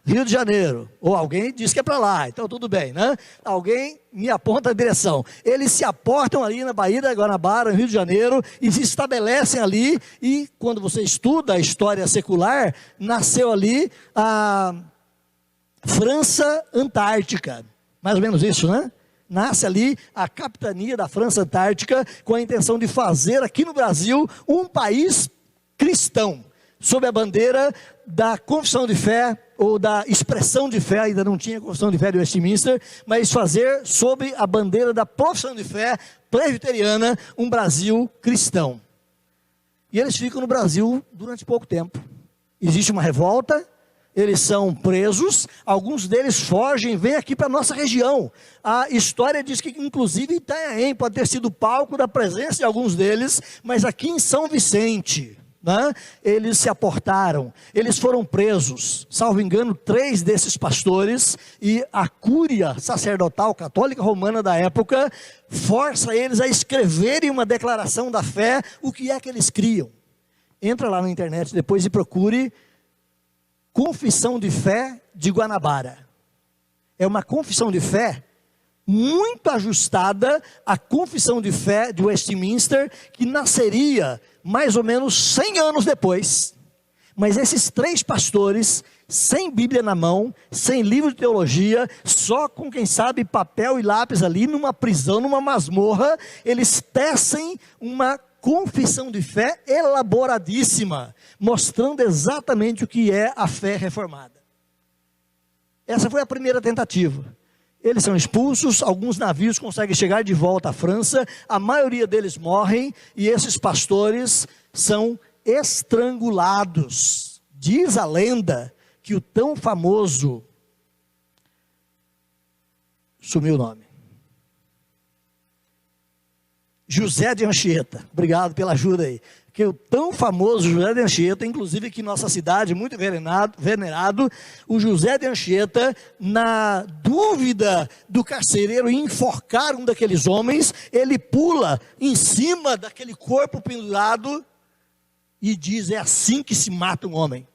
Rio de Janeiro, ou alguém diz que é para lá, então tudo bem, né? Alguém me aponta a direção. Eles se aportam ali na Baía da Guanabara, no Rio de Janeiro, e se estabelecem ali, e quando você estuda a história secular, nasceu ali a França Antártica, mais ou menos isso, né? Nasce ali a capitania da França Antártica com a intenção de fazer aqui no Brasil um país cristão, sob a bandeira da confissão de fé, ou da expressão de fé, ainda não tinha confissão de fé de Westminster, mas fazer sob a bandeira da profissão de fé presbiteriana um Brasil cristão. E eles ficam no Brasil durante pouco tempo. Existe uma revolta, eles são presos, alguns deles fogem, vêm aqui para a nossa região. A história diz que inclusive Itanhaém pode ter sido palco da presença de alguns deles, mas aqui em São Vicente, né, eles se aportaram, eles foram presos, salvo engano 3 desses pastores, e a cúria sacerdotal católica romana da época força eles a escreverem uma declaração da fé. O que é que eles criam? Entra lá na internet depois e procure Confissão de Fé de Guanabara. É uma confissão de fé muito ajustada à confissão de fé de Westminster, que nasceria mais ou menos 100 anos depois. Mas esses 3 pastores, sem Bíblia na mão, sem livro de teologia, só com, quem sabe, papel e lápis ali, numa prisão, numa masmorra, eles tecem uma confissão de fé elaboradíssima, mostrando exatamente o que é a fé reformada. Essa foi a primeira tentativa. Eles são expulsos, alguns navios conseguem chegar de volta à França, a maioria deles morrem, e esses pastores são estrangulados. Diz a lenda que o tão famoso, sumiu o nome, José de Anchieta, obrigado pela ajuda aí, que o tão famoso José de Anchieta, inclusive aqui em nossa cidade, muito venerado, o José de Anchieta, na dúvida do carcereiro enforcar um daqueles homens, ele pula em cima daquele corpo pendurado e diz: é assim que se mata um homem.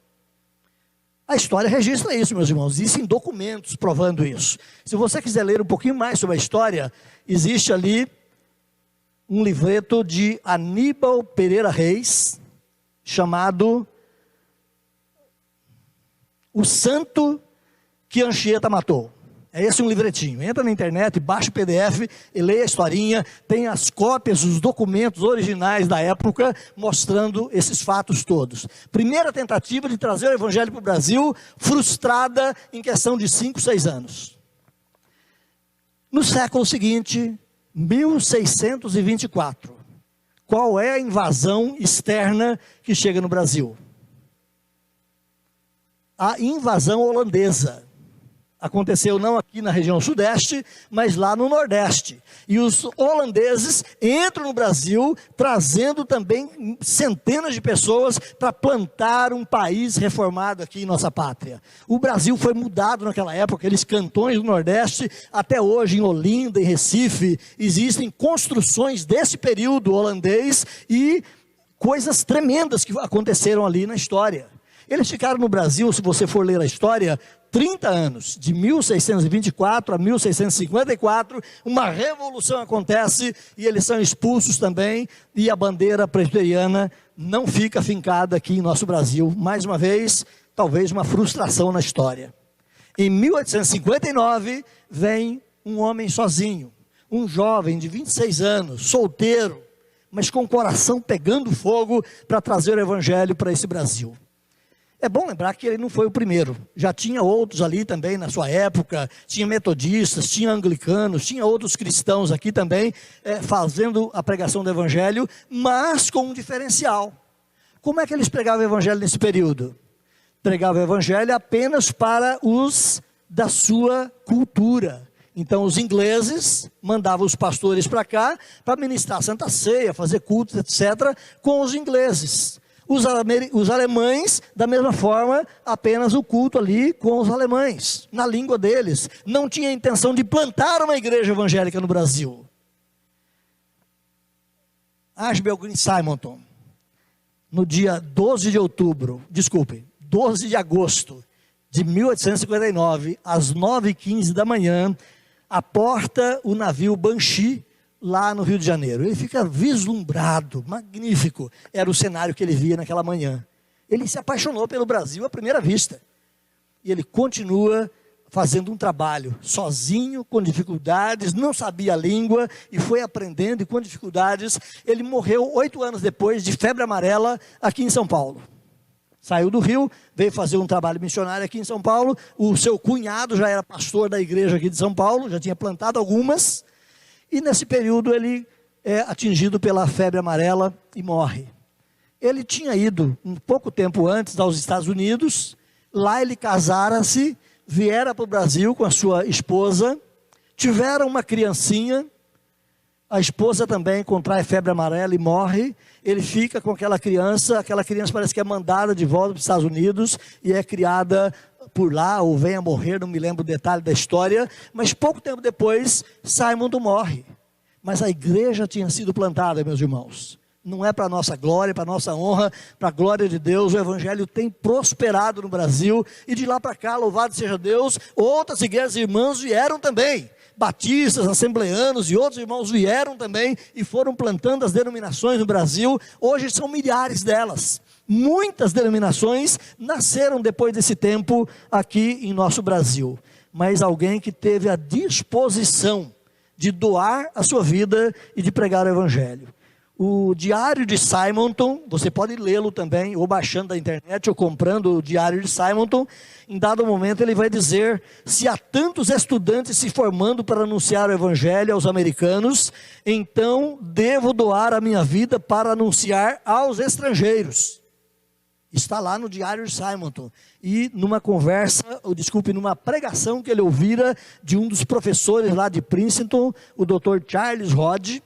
A história registra isso, meus irmãos, existem documentos provando isso. Se você quiser ler um pouquinho mais sobre a história, existe ali um livreto de Aníbal Pereira Reis, chamado O Santo que Anchieta Matou. É esse um livretinho. Entra na internet, baixa o PDF e leia a historinha. Tem as cópias, os documentos originais da época, mostrando esses fatos todos. Primeira tentativa de trazer o evangelho para o Brasil, frustrada em questão de 5, 6 anos. No século seguinte, 1624, qual é a invasão externa que chega no Brasil? A invasão holandesa. Aconteceu não aqui na região sudeste, mas lá no nordeste. E os holandeses entram no Brasil, trazendo também centenas de pessoas para plantar um país reformado aqui em nossa pátria. O Brasil foi mudado naquela época, aqueles cantões do nordeste, até hoje em Olinda, em Recife, existem construções desse período holandês e coisas tremendas que aconteceram ali na história. Eles ficaram no Brasil, se você for ler a história, 30 anos, de 1624 a 1654, uma revolução acontece e eles são expulsos também, e a bandeira presbiteriana não fica fincada aqui em nosso Brasil. Mais uma vez, talvez uma frustração na história. Em 1859, vem um homem sozinho, um jovem de 26 anos, solteiro, mas com o coração pegando fogo para trazer o evangelho para esse Brasil. É bom lembrar que ele não foi o primeiro, já tinha outros ali também na sua época, tinha metodistas, tinha anglicanos, tinha outros cristãos aqui também, fazendo a pregação do evangelho, mas com um diferencial. Como é que eles pregavam o evangelho nesse período? Pregavam o evangelho apenas para os da sua cultura. Então os ingleses mandavam os pastores para cá, para ministrar a Santa Ceia, fazer cultos, etc., com os ingleses. Os alemães, da mesma forma, apenas o culto ali com os alemães, na língua deles. Não tinha intenção de plantar uma igreja evangélica no Brasil. Ashbel Green Simonton, no dia 12 de agosto de 1859, às 9h15 da manhã, aporta o navio Banshee, lá no Rio de Janeiro. Ele fica vislumbrado, magnífico, era o cenário que ele via naquela manhã. Ele se apaixonou pelo Brasil à primeira vista, e ele continua fazendo um trabalho, sozinho, com dificuldades, não sabia a língua, e foi aprendendo, e com dificuldades, ele morreu 8 anos depois, de febre amarela, aqui em São Paulo. Saiu do Rio, veio fazer um trabalho missionário aqui em São Paulo, o seu cunhado já era pastor da igreja aqui de São Paulo, já tinha plantado algumas, e nesse período ele é atingido pela febre amarela e morre. Ele tinha ido um pouco tempo antes aos Estados Unidos, lá ele casara-se, viera para o Brasil com a sua esposa, tiveram uma criancinha, a esposa também contrai febre amarela e morre, ele fica com aquela criança parece que é mandada de volta para os Estados Unidos e é criada por lá, ou vem a morrer, não me lembro o detalhe da história, mas pouco tempo depois, Simonton morre. Mas a igreja tinha sido plantada, meus irmãos. Não é para a nossa glória, para a nossa honra, para a glória de Deus. O evangelho tem prosperado no Brasil, e de lá para cá, louvado seja Deus, outras igrejas irmãs vieram também. Batistas, assembleanos e outros irmãos vieram também e foram plantando as denominações no Brasil. Hoje são milhares delas. Muitas denominações nasceram depois desse tempo aqui em nosso Brasil. Mas alguém que teve a disposição de doar a sua vida e de pregar o evangelho. O Diário de Simonton, você pode lê-lo também, ou baixando da internet, ou comprando o Diário de Simonton. Em dado momento ele vai dizer: se há tantos estudantes se formando para anunciar o evangelho aos americanos, então devo doar a minha vida para anunciar aos estrangeiros. Está lá no Diário de Simonton. E numa numa pregação que ele ouvira de um dos professores lá de Princeton, o Dr. Charles Hodge,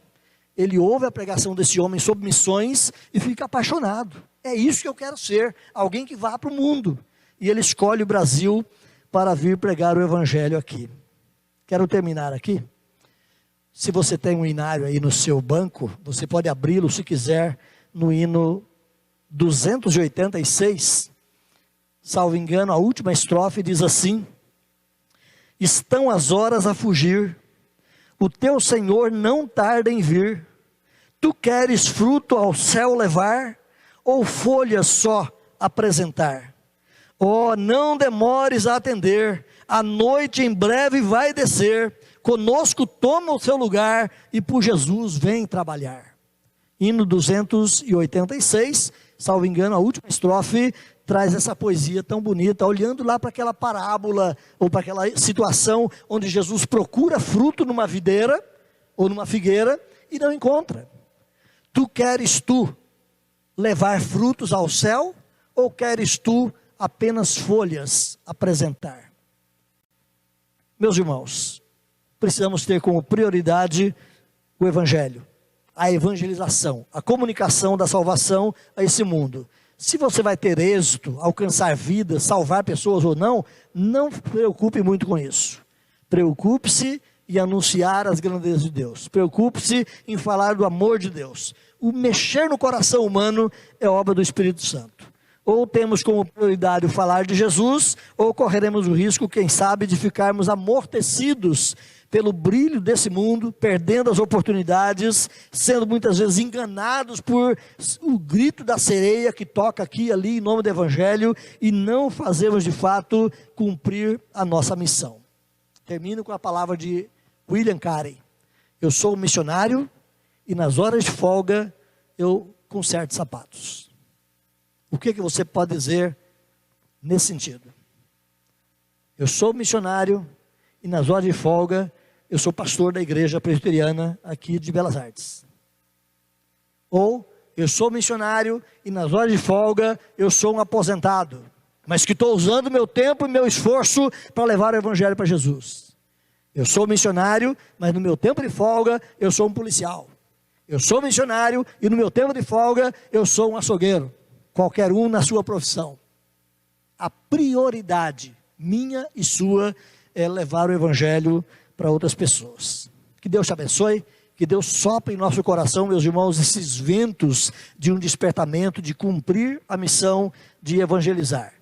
ele ouve a pregação desse homem sobre missões e fica apaixonado. É isso que eu quero ser, alguém que vá para o mundo. E ele escolhe o Brasil para vir pregar o evangelho aqui. Quero terminar aqui. Se você tem um hinário aí no seu banco, você pode abri-lo se quiser, no hino 286, salvo engano, a última estrofe diz assim: estão as horas a fugir, o teu Senhor não tarda em vir, tu queres fruto ao céu levar, ou folhas só apresentar? Oh, não demores a atender, a noite em breve vai descer, conosco toma o seu lugar, e por Jesus vem trabalhar. Hino 286, salvo engano, a última estrofe, traz essa poesia tão bonita, olhando lá para aquela parábola, ou para aquela situação, onde Jesus procura fruto numa videira, ou numa figueira, e não encontra. Queres tu levar frutos ao céu, ou queres tu apenas folhas apresentar? Meus irmãos, precisamos ter como prioridade o evangelho, a evangelização, a comunicação da salvação a esse mundo. Se você vai ter êxito, alcançar vidas, salvar pessoas ou não, não se preocupe muito com isso. Preocupe-se em anunciar as grandezas de Deus. Preocupe-se em falar do amor de Deus. O mexer no coração humano é obra do Espírito Santo. Ou temos como prioridade o falar de Jesus, ou correremos o risco, quem sabe, de ficarmos amortecidos pelo brilho desse mundo, perdendo as oportunidades, sendo muitas vezes enganados por o grito da sereia que toca aqui e ali em nome do Evangelho, e não fazemos de fato cumprir a nossa missão. Termino com a palavra de William Carey: eu sou um missionário e nas horas de folga eu conserto sapatos. O que você pode dizer nesse sentido? Eu sou missionário e nas horas de folga eu sou pastor da igreja presbiteriana aqui de Belas Artes. Ou eu sou missionário e nas horas de folga eu sou um aposentado, mas que estou usando meu tempo e meu esforço para levar o evangelho para Jesus. Eu sou missionário, mas no meu tempo de folga eu sou um policial. Eu sou missionário e no meu tempo de folga eu sou um açougueiro. Qualquer um na sua profissão. A prioridade minha e sua é levar o evangelho para outras pessoas. Que Deus te abençoe, que Deus sopre em nosso coração, meus irmãos, esses ventos de um despertamento, de cumprir a missão de evangelizar.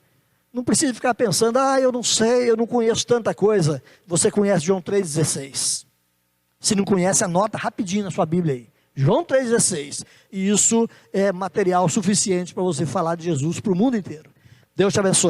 Não precisa ficar pensando, eu não sei, eu não conheço tanta coisa. Você conhece João 3,16. Se não conhece, anota rapidinho na sua Bíblia aí. João 3,16, e isso é material suficiente para você falar de Jesus para o mundo inteiro. Deus te abençoe.